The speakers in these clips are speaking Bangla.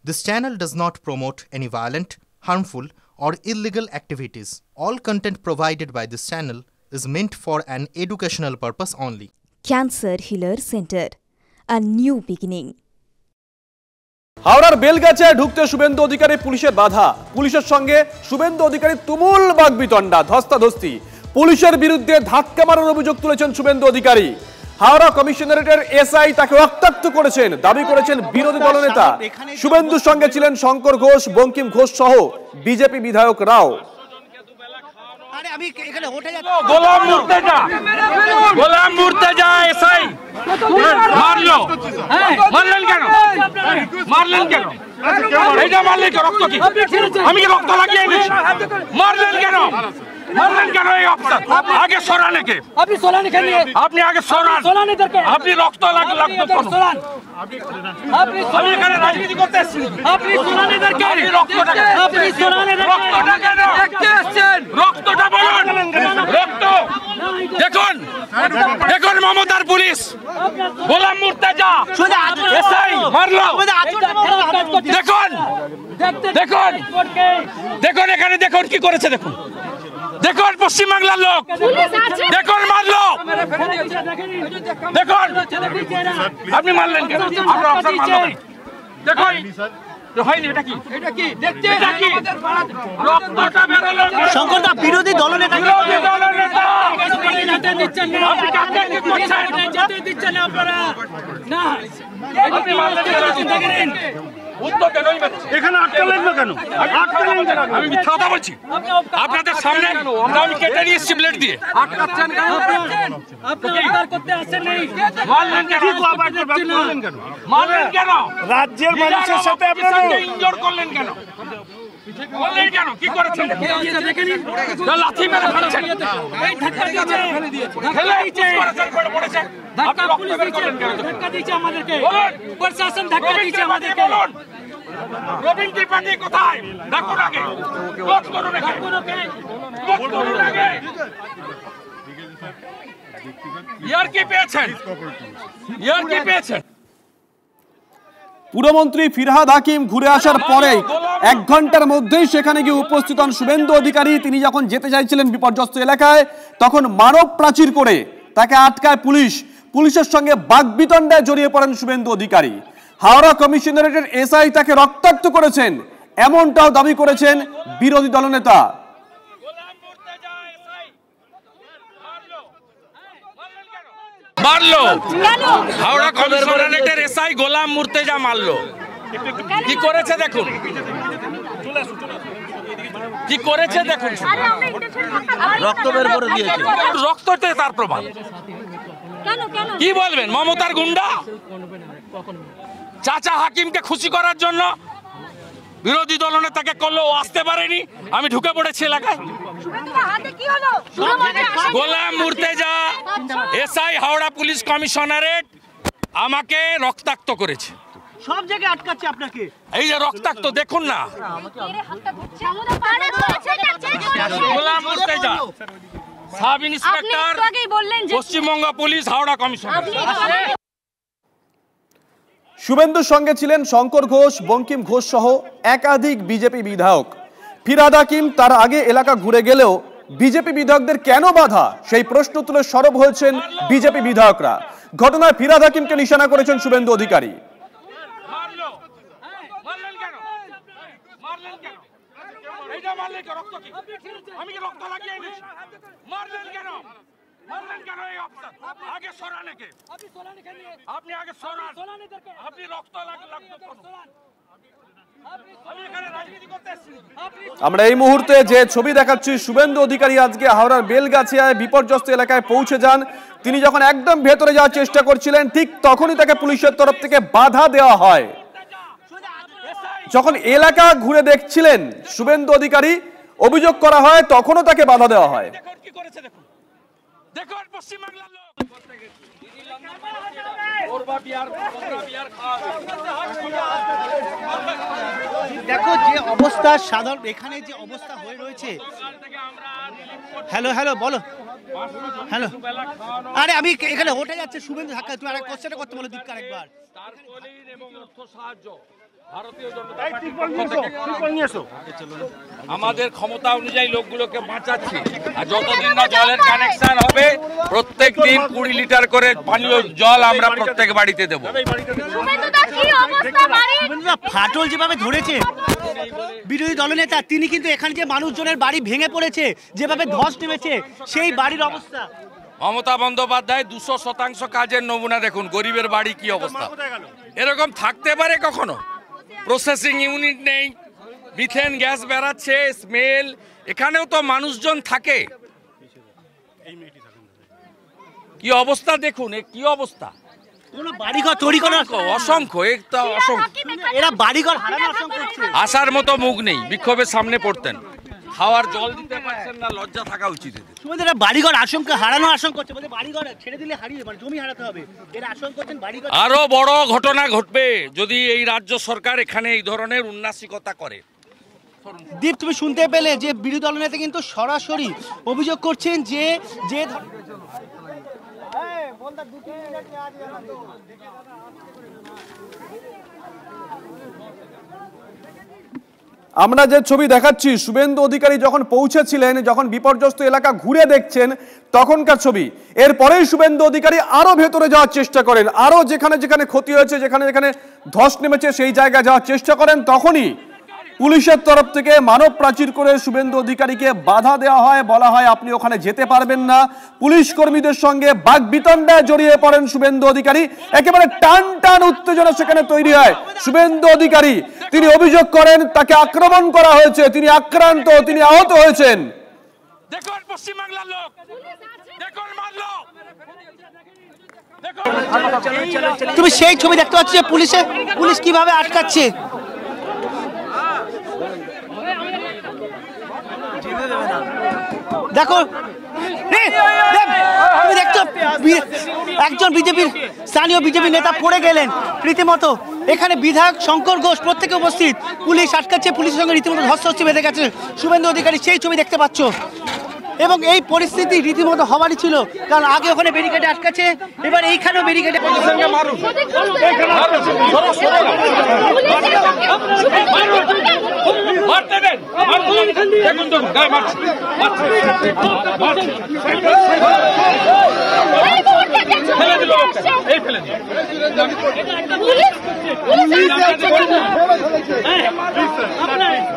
This channel does not promote any violent, harmful, or illegal activities. All content provided by this channel is meant for an educational purpose only. Cancer Healer Center, a new beginning. হাওড়ার বেলগাছিয়ায় ঢুকতে শুভেন্দু অধিকারী পুলিশের বাধা, পুলিশের সঙ্গে শুভেন্দু অধিকারী তুমুল বাগবিতণ্ডা, ধস্তাধস্তি। পুলিশের বিরুদ্ধে ধাক্কা মারার অভিযোগ তুলেছেন শুভেন্দু অধিকারী। হাওড়া কমিশনারেটের এসআই তাকে রক্তাক্ত করেছেন, দাবি করেছেন বিরোধী দলনেতা। শুভেন্দুর সঙ্গে ছিলেন শঙ্কর ঘোষ, বঙ্কিম ঘোষ সহ বিজেপি বিধায়করাও। গোলাম মুর্তেজা এসআই মারলো, মারলেন কেন? মারলেন কেন? এইটা মারলে কি রক্ত কি? আমি কি রক্ত লাগিয়ে নিয়েছি? মারলেন কেন? মারলেন কেন এই অফিসার? আগে সরান একে। আপনি সরান এখানে, আপনি আগে সরান। সরান এদেরকে। আপনি রক্ত লাগলো কেন? সরান। আপনি এখানে রাজনীতি করতে এসেছেন। আপনি সরান এদেরকে। আপনি রক্তটা কেন? আপনি সরান এদেরকে। রক্তটা কেন? দেখতে এসেছেন। রক্তটা বলুন। রক্ত দেখুন, দেখুন মমতার পুলিশ গোলাম মুর্তেজা এসআই মারলো। দেখুন, দেখুন, দেখুন এখানে দেখুন কি করেছে। দেখুন, দেখুন পশ্চিমবাংলার লোক, দেখুন মারলো। দেখুন আপনি মারলেন কেন? দেখুন হয়নি। এটা কি? এটা কি? দেখতে এটা কি? রক্তটা বেরোলো। শঙ্করদা বিরোধী দলনেতা, বিরোধী দলনেতা যেতে দিচ্ছেন না। আপনি কাকে করছেন? যেতে দিচ্ছেন না আপনারা। না আপনি মারলেন কেন? উত্তর দেন। এখানে আটকালেন না কেন? আটকালেন কেন? আমি মিথ্যা কথা বলছি আপনাদের সামনে? আমি কেটে নিয়ে এসেছি ব্লেড দিয়ে। আটকাচ্ছেন কেন? আপনি অধিকার করতে আসেন নাই। মারলেন কেন? মারলেন কেন? মারলেন কেন? রাজ্যের মানুষের সাথে আপনারা ইনজোর করলেন কেন? বললেন কেন? কি করেছেন? দেখেন লাঠি মেরে ফেলেছেন। এই ধাক্কা দিয়েছে, ধাক্কা দিয়েছে, পড়েছে। ধাক্কা পুলিশ দিয়েছে, ধাক্কা দিয়েছে আমাদেরকে। প্রশাসন ধাক্কা দিয়েছে আমাদেরকে। রবিন ত্রিপাঠী কোথায়? দেখুন আগে, রোধ করুন আগে, রোধ করুন আগে। ইয়ার কি পেয়েছেন? ইয়ার কি পেয়েছেন? পুরমন্ত্রী ফিরহাদ হাকিম ঘুরে আসার পরে 1 ঘন্টার মধ্যেই সেখানে গিয়ে উপস্থিত হন শুভেন্দু অধিকারী। তিনি যখন যেতে চাইছিলেন বিপর্যস্ত এলাকায়, তখন মানব প্রাচীর করে তাকে আটকায় পুলিশ। পুলিশের সঙ্গে বাগবিতণ্ডায় জড়িয়ে পড়েন শুভেন্দু অধিকারী। হাওড়া কমিশনারেটের এসআই তাকে রক্তাক্ত করেছেন, এমনটাও দাবি করেছেন বিরোধী দলনেতা। মারলো হাওড়া কমিশনারেটের এসআই গোলাম মুর্তেজা মারলো। কি করেছে দেখুন, কি করেছে দেখুন। রক্ত বের করে দিয়েছে, রক্ততে তার প্রমাণ। কি বলবেন? মমতার গুন্ডা চাচা হাকিমকে খুশি করার জন্য বিরোধী দলনেতাকে করলো, আসতে পারেনি। আমি ঢুকে পড়েছি এলাকায়। গোলাম মুর্তেজা এসআই হাওড়া পুলিশ কমিশনারেট আমাকে রক্তাক্ত করেছে। সব জায়গায় আটকাচ্ছে আপনাকে। এই যে রক্তাক্ত দেখুন না। Golam Murtaza sub inspector Paschimbanga police Howrah commissioner. শুভেন্দুর সঙ্গে ছিলেন শঙ্কর ঘোষ, বঙ্কিম ঘোষ সহ একাধিক বিজেপি বিধায়ক। ফিরহাদ হাকিম তার আগে এলাকা ঘুরে গেলেও বিজেপি বিধায়কদের কেন বাধা, সেই প্রশ্ন তুলে সরব হয়েছেন বিজেপি বিধায়করা। ঘটনায় ফিরহাদ হাকিমকে নিশানা করেছেন শুভেন্দু অধিকারী। আগে সরান একে। আপনি আগে সরান। আপনি রক্ত লাগলো। আমরা এই মুহূর্তে যে ছবি দেখাচ্ছি, শুভেন্দু অধিকারী আজকে হাওড়ার বেলগাছিয়ায় বিপর্যস্ত এলাকায় পৌঁছে যান। তিনি যখন একদম ভেতরে যাওয়ার চেষ্টা করছিলেন, ঠিক তখনই তাকে পুলিশের তরফ থেকে বাধা দেওয়া হয়। যখন এলাকা ঘুরে দেখছিলেন শুভেন্দু অধিকারী, অভিযোগ করা হয়, তখনও তাকে বাধা দেওয়া হয়। দেখো যে অবস্থা, সাধারণ এখানে যে অবস্থা হয়ে রয়েছে। হ্যালো হ্যালো বলো। হ্যালো, আরে আমি এখানে হোটেল যাচ্ছে শুভেন্দু ধাক্কা। তুমি আরেক কোশ্চেনটা করতে বলো দীপকার একবার। তারপরেই এবং অর্থ সাহায্য আমাদের ক্ষমতা অনুযায়ী লোকগুলোকে বাঁচাচ্ছি, আর যতদিন না জলের কানেকশন হবে প্রত্যেক দিন 20 লিটার করে পানীয় জল আমরা প্রত্যেক বাড়িতে দেবো। ফাটল যেভাবে ধরেছে বিরোধী দলনেতা, তিনি কিন্তু এখানে যে মানুষজনের বাড়ি ভেঙে পড়েছে, যেভাবে ধস নেমেছে সেই বাড়ির অবস্থা। মমতা বন্দ্যোপাধ্যায় 200% কাজের নমুনা দেখুন, গরিবের বাড়ি কি অবস্থা। এরকম থাকতে পারে কখনো? প্রসেসিং ইউনিট নেই, মিথেন গ্যাস বেরাচ্ছে, স্মেল। এখানেও তো মানুষজন থাকে, কি অবস্থা দেখুন, কি অবস্থা। কোনো বাড়িঘর তৈরি করা অসংখ্য, এরা বাড়িঘর হারানো অসংখ্য। আসার মতো মুখ নেই, বিক্ষোভের সামনে পড়তেন, খাওয়ার জল দিতে পারছেন না, লজ্জা থাকা উচিত। এরা বাড়িঘর আশঙ্কা হারানো আশঙ্কা করছে, বলে বাড়িঘর ছেড়ে দিলে হারিয়ে মানে জমি হারাতে হবে, এরা আশঙ্কা করছেন বাড়িঘর। আরো বড় ঘটনা ঘটবে যদি এই রাজ্য সরকার এখানে এই ধরনের উন্নাসিকতা করে। দীপ, তুমি শুনতে পেলে যে বিরোধী দলনেতা কিন্তু সরাসরি অভিযোগ করছেন যে আমরা যে ছবি দেখাচ্ছি, শুভেন্দু অধিকারী যখন পৌঁছেছিলেন, যখন বিপর্যস্ত এলাকা ঘুরে দেখছেন তখনকার ছবি। এরপরেই শুভেন্দু অধিকারী আরো ভেতরে যাওয়ার চেষ্টা করেন, আরো যেখানে যেখানে ক্ষতি হয়েছে, যেখানে যেখানে ধস নেমেছে সেই জায়গায় যাওয়ার চেষ্টা করেন। তখনই পুলিশের তরফ থেকে মানব প্রাচীর করে শুভেন্দু অধিকারীকে বাধা দেওয়া হয়, বলা হয় আপনি ওখানে যেতে পারবেন না। পুলিশ কর্মীদের সঙ্গে বাকবিতণ্ডায় জড়িয়ে পড়েন শুভেন্দু অধিকারী, একেবারে টান টান উত্তেজনা সেখানে তৈরি হয়। শুভেন্দু অধিকারী তিনি অভিযোগ করেন তাকে আক্রমণ করা হয়েছে, তিনি আক্রান্ত, তিনি আহত হয়েছেন। দেখুন পশ্চিমবাংলার লোক, দেখুন মারলো। তুমি সেই ছবি দেখতে পাচ্ছ যে পুলিশ কিভাবে আটকাচ্ছে। দেখো একজন বিজেপির স্থানীয় বিজেপি নেতা পড়ে গেলেন রীতিমতো। এখানে বিধায়ক শঙ্কর ঘোষ প্রত্যেকে উপস্থিত, পুলিশ আটকাচ্ছে, পুলিশের সঙ্গে রীতিমতো ধস্তাধস্তি বেঁধে গেছে শুভেন্দু অধিকারী, সেই ছবি দেখতে পাচ্ছ। এবং এই পরিস্থিতি রীতিমতো হওয়ারই ছিল, কারণ আগে ওখানে ব্যারিকেডে আটকাচ্ছে, এবার এইখানেও ব্যারিকেডে।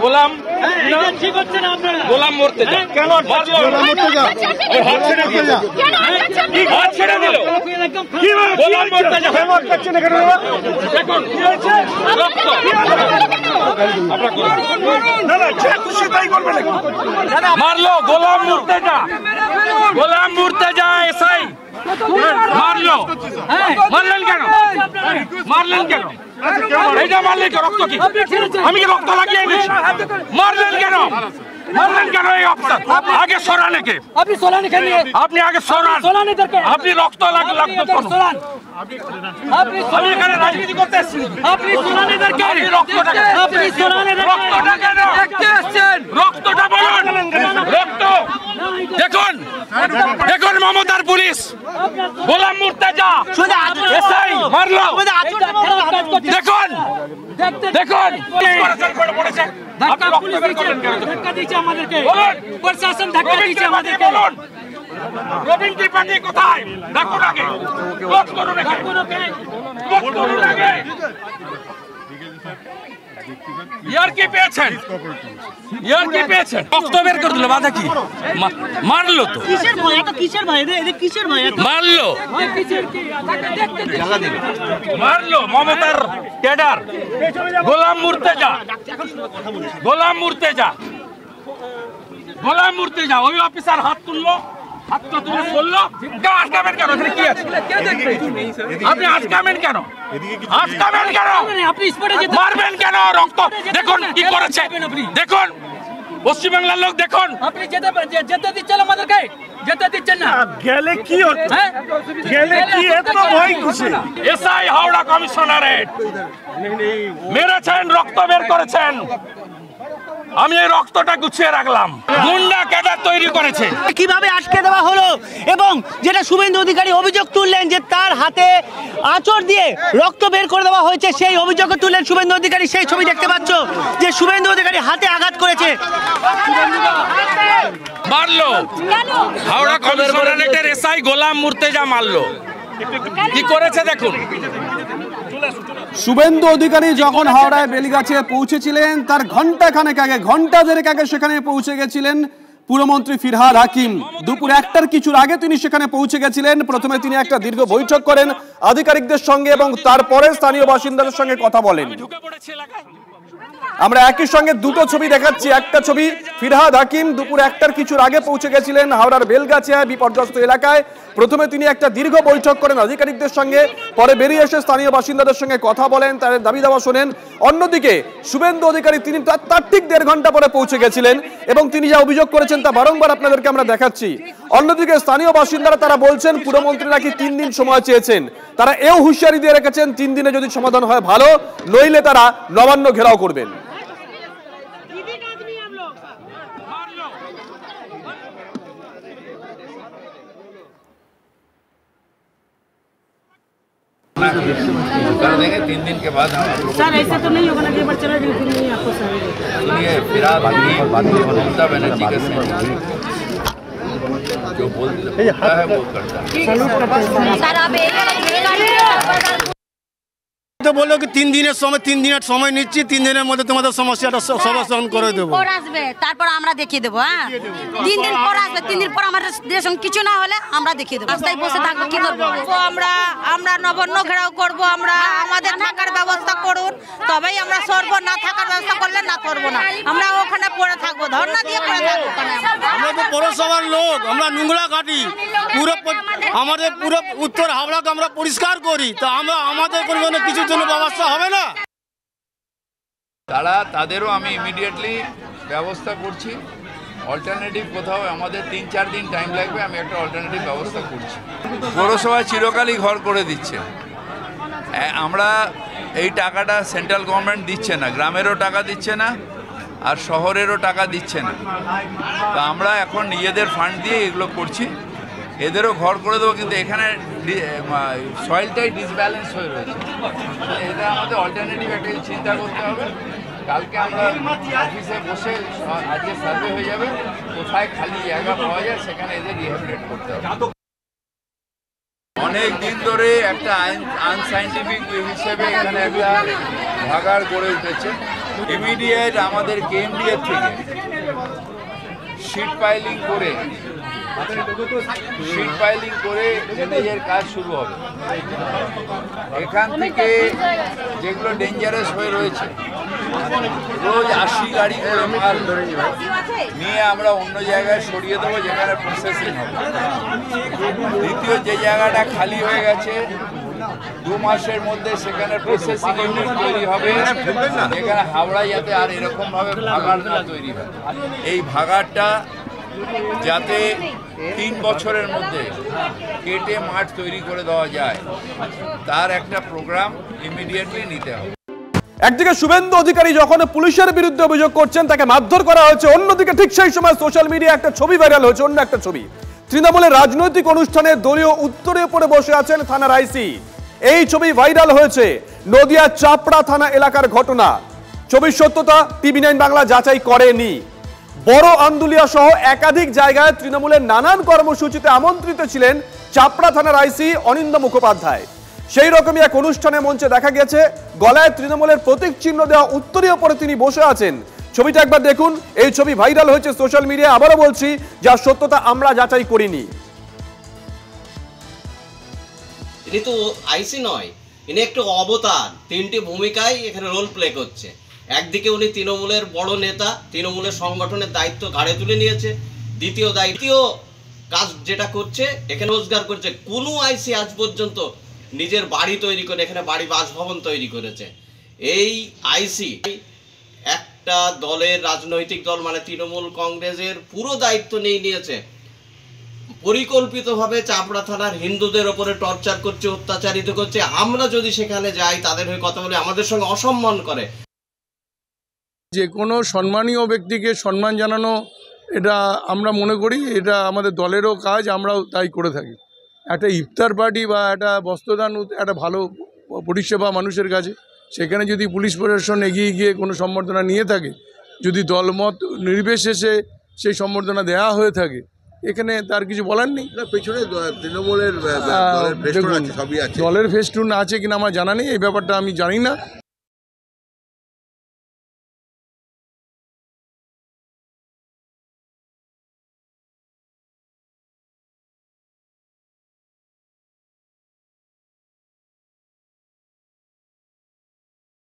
গোলাম গোলাম মরতে যা, কেন হাত ছেড়ে দিল, গোলাম মরতে যা। দেখুন মারলো, গোলাম মরতে যা, গোলাম মরতে যা। এসআই মারলো, মারলেন কেন? মারলেন কেন? এইটা মারলেন কেন? রক্ত কি? আমি কি রক্ত লাগিয়ে এনেছি? মারলেন কেন? মারলেন কেন এই অফিসার? আগে সরান একে। আপনি সোলানি খান, আপনি আগে সরান। আপনি রক্ত লাগতো সরান। আমি এখানে রাজনীতি করতে এসেছি। আপনি সোলানিদেরকে, আপনি রক্তটা কেন? রক্তটা বলুন, রক্ত। দেখুন দেখুন মমতার পুলিশ গোলাম মুর্তেজা এসআই মারলো। দেখুন দেখুন ধাক্কা দিয়েছে আমাদেরকে, প্রশাসন ধাক্কা দিয়েছে আমাদেরকে। রবিন ত্রিপাঠী কোথায়? দেখুন আগে, রোধ করুন আগে, রোধ করুন আগে। ইয়ার কি পেয়েছেন? ইয়ার কি পেয়েছেন? রক্ত বের করে দিল, বাধা কি? মারলো তো। কিসের ভয়? এটা কিসের ভয়? এদের কিসের ভয়? মারলো, মারলো মমতার ক্যাডার গোলাম মুর্তেজা, গোলাম মুর্তেজা, গোলাম মুর্তেজা। ওই অফিসার হাত তুললো, হাতটা তুলে বললো আটকাবেন কেন? এখানে কি আছে? আপনি আটকাবেন কেন? আটকাবেন কেন? মারবেন কেন? রক্ত দেখুন কি করেছে, দেখুন পশ্চিমবাংলার লোক দেখুন। আপনি যেতে দিচ্ছেন আমাদেরকে, যেতে দিচ্ছেন না। গেলে কি হচ্ছে? গেলে কি এত ভয় কিসে? এসআই হাওড়া কমিশনারেট মেরেছেন, রক্ত বের করেছেন। আমি এই রক্তটা গুছিয়ে রাখলাম। গুন্ডা ক্যাডার তৈরি করেছে। কিভাবে আটকে দেওয়া হলো এবং যেটা শুভেন্দু অধিকারী অভিযোগ তুললেন যে তার হাতে আঁচড় দিয়ে রক্ত বের করে দেওয়া হয়েছে, সেই অভিযোগ তুললেন শুভেন্দু অধিকারী। সেই ছবি দেখতে পাচ্ছ যে শুভেন্দু অধিকারী হাতে আঘাত করেছে। মারলো হাওড়া কমিশনারেটের এসআই গোলাম মুর্তেজা মারলো। কি করেছে দেখুন। শুভেন্দু অধিকারী যখন হাওড়ায় বেলগাছে পৌঁছেছিলেন তার ঘন্টাখানেক আগে, ঘন্টা দেড়েক আগে সেখানে পৌঁছে গেছিলেন পুরমন্ত্রী ফিরহাদ হাকিম। দুপুর 1টার কিছুর আগে তিনি সেখানে পৌঁছে গেছিলেন। প্রথমে তিনি একটা দীর্ঘ বৈঠক করেন আধিকারিকদের সঙ্গে এবং তারপরে স্থানীয় বাসিন্দাদের সঙ্গে কথা বলেন। আমরা একই সঙ্গে দুটো ছবি দেখাচ্ছি। একটা ছবি ফিরহাদ হাকিম দুপুর 1টার কিছুর আগে পৌঁছে গেছিলেন হাওড়ার বেলগাছিয়ায় বিপর্যস্ত এলাকায়। প্রথমে তিনি একটা দীর্ঘ বৈঠক করেন আধিকারিকদের সঙ্গে, পরে বেরিয়ে এসে স্থানীয় বাসিন্দাদের সঙ্গে কথা বলেন, তাদের দাবি দাওয়া শোনেন। অন্যদিকে শুভেন্দু অধিকারী তিনি তার ঠিক 1.5 ঘন্টা পরে পৌঁছে গেছিলেন এবং তিনি যা অভিযোগ করেছেন তা বারংবার আপনাদেরকে আমরা দেখাচ্ছি। অন্যদিকে স্থানীয় বাসিন্দারা তারা বলছেন পুরমন্ত্রী নাকি 3 দিন সময় চেয়েছেন। তারা এও হুঁশিয়ারি দিয়ে রেখেছেন 3 দিনে যদি সমাধান হয় ভালো, নইলে তারা নবান্ন ঘেরাও করবেন। कर देंगे 3 दिन के बाद हम सर ऐसा तो नहीं होगा ना कि एक बार चला गया फिर नहीं आपको सर सुनिए फिरहाद हाकिम ममता बनर्जी का जो बोलता है वो करता है। তো বললো কি 3 দিনের সময় 3 দিনের সময় নিচ্ছি, 3 দিনের মধ্যে তোমাদের সমস্যাটা সমাধান করে দেবো। পর আসবে তারপর আমরা দেখিয়ে দেবো। হ্যাঁ 3 দিন পর আসবে, 3 দিন পর আমাদের দেশন কিছু না হলে আমরা দেখিয়ে দেবো। রাস্তায় বসে থাকবো কি করবো? আমরা নবান্ন ঘেরাও করব। আমরা আমাদের থাকার ব্যবস্থা করুন, তবেই আমরা সরবো। না থাকার ব্যবস্থা করলে না করবো না, আমরা ওখানে পড়ে থাকবো, ধর্ণা দিয়ে পড়ে থাকবো। আমরা তো পৌরসভার লোক, আমরা নোংরা কাটি, পুরো আমাদের পুরো উত্তর হাওড়াকে আমরা পরিষ্কার করি, তো আমরা আমাদের কোনো কিছু ব্যবস্থা হবে না। তাদেরও আমি ইমিডিয়েটলি ব্যবস্থা করছি। অল্টারনেটিভ কোথাও আমাদের 3-4 দিন টাইম লাগবে, আমি একটা অল্টারনেটিভ ব্যবস্থা করছি। পৌরসভা চিরকালই ঘর করে দিচ্ছে। আমরা এই টাকাটা সেন্ট্রাল গভর্নমেন্ট দিচ্ছে না, গ্রামেরও টাকা দিচ্ছে না আর শহরেরও টাকা দিচ্ছে না। তো আমরা এখন নিজেদের ফান্ড দিয়ে এগুলো করছি। এদেরও ঘর করে দেবো, কিন্তু এখানে সয়েলটাই ডিসব্যালেন্স হয়ে রয়েছে। এটা আমাদের অল্টারনেটিভ একটা চিন্তা করতে হবে। কালকে আমরা অফিসে বসে আজকে সার্ভে হয়ে যাবে, কোথায় খালি জায়গা পাওয়া যায় সেখানে এদের রিহ্যাবিলিটেট করতে হবে। অনেক দিন ধরে একটা আনসাইন্টিফিক হিসেবে এখানে একটা ভাগাড় গড়ে উঠেছে। ইমিডিয়েট আমাদের কেএমডিএ থেকে শিট পাইলিং করে ড্রেনেজের কাজ শুরু হবে। এখান থেকে যেগুলো ডেঞ্জারাস হয়ে রয়েছে, রোজ 80 গাড়ি করে মাল নিয়ে আমরা অন্য জায়গায় সরিয়ে দেবো যেখানে প্রসেসিং হবে। দ্বিতীয় যে জায়গাটা খালি হয়ে গেছে 2 মাসের মধ্যে সেখানে প্রসেসিং ইউনিট তৈরি হবে, যেখানে হাওড়ায় যাতে আর এরকমভাবে ভাগাড় না তৈরি হয়। এই ভাগাড়টা যাতে 3 বছরের মধ্যে কেটে মাঠ তৈরি করে দেওয়া যায়, তার একটা প্রোগ্রাম ইমিডিয়েটলি নিতে হবে। একদিকে শুভেন্দু অধিকারী যখন পুলিশের বিরুদ্ধে অভিযোগ করছেন তাকে মারধর করা হয়েছে, অন্যদিকে ঠিক সেই সময় সোশ্যাল মিডিয়ায় একটা ছবি ভাইরাল হয়েছে, অন্য একটা ছবি। তৃণমূলের রাজনৈতিক অনুষ্ঠানে দলীয় উত্তরে পড়ে বসে আছেন থানার আইসি। এই ছবি ভাইরাল হয়েছে। নদিয়া চাপড়া থানা এলাকার ঘটনা। ছবির সত্যতা TV9 বাংলা যাচাই করেনি। বড় আন্দুলিয়া সহ একাধিক জায়গায় তৃণমূলের নানান কর্মসূচিতে আমন্ত্রিত ছিলেন চাপড়া থানার আইসি অনিন্দ মুখোপাধ্যায়। সেই রকমই এক অনুষ্ঠানে মঞ্চে দেখা গেছে গলায় তৃণমূলের প্রতীক চিহ্ন দেওয়া উত্তরীয় পরে তিনি বসে আছেন। ছবিটা একবার দেখুন। এই ছবি ভাইরাল হয়েছে সোশ্যাল মিডিয়ায়। আবারও বলছি, যার সত্যতা আমরা যাচাই করিনি। ইনি তো আইসি নয়, ইনি একটু অবতার। 3টি ভূমিকায় এখানে রোল প্লে করছে। একদিকে উনি তৃণমূলের বড় নেতা, তৃণমূলের সংগঠনের দায়িত্ব ঘাড়ে তুলে নিয়েছে। দ্বিতীয় কাজ যেটা করছে, এখানে রোজগার করছে। কোনো আইসি আজ পর্যন্ত নিজের বাড়ি তৈরি করে এখানে বাসভবন তৈরি করেছে। এই আইসি একটা দলের, রাজনৈতিক দল মানে তৃণমূল কংগ্রেসের পুরো দায়িত্ব নিয়েছে। পরিকল্পিতভাবে চাপড়া থানার হিন্দুদের ওপরে টর্চার করছে, অত্যাচারিত করছে। আমরা যদি সেখানে যাই, তাদের হয়ে কথা বলে, আমাদের সঙ্গে অসম্মান করে। যে কোনো সম্মানীয় ব্যক্তিকে সম্মান জানানো, এটা আমরা মনে করি এটা আমাদের দলেরও কাজ, আমরাও তাই করে থাকি। একটা ইফতার পার্টি বা একটা বস্ত্রদান একটা ভালো পরিষেবা মানুষের কাছে, সেখানে যদি পুলিশ প্রশাসন এগিয়ে গিয়ে কোনো সম্বর্ধনা নিয়ে থাকে, যদি দলমত নির্বিশেষে সেই সম্বর্ধনা দেওয়া হয়ে থাকে, এখানে তার কিছু বলার নেই। পেছনে তৃণমূলের দলের ফেস্টুন আছে কিনা আমার জানা নেই, এই ব্যাপারটা আমি জানি না।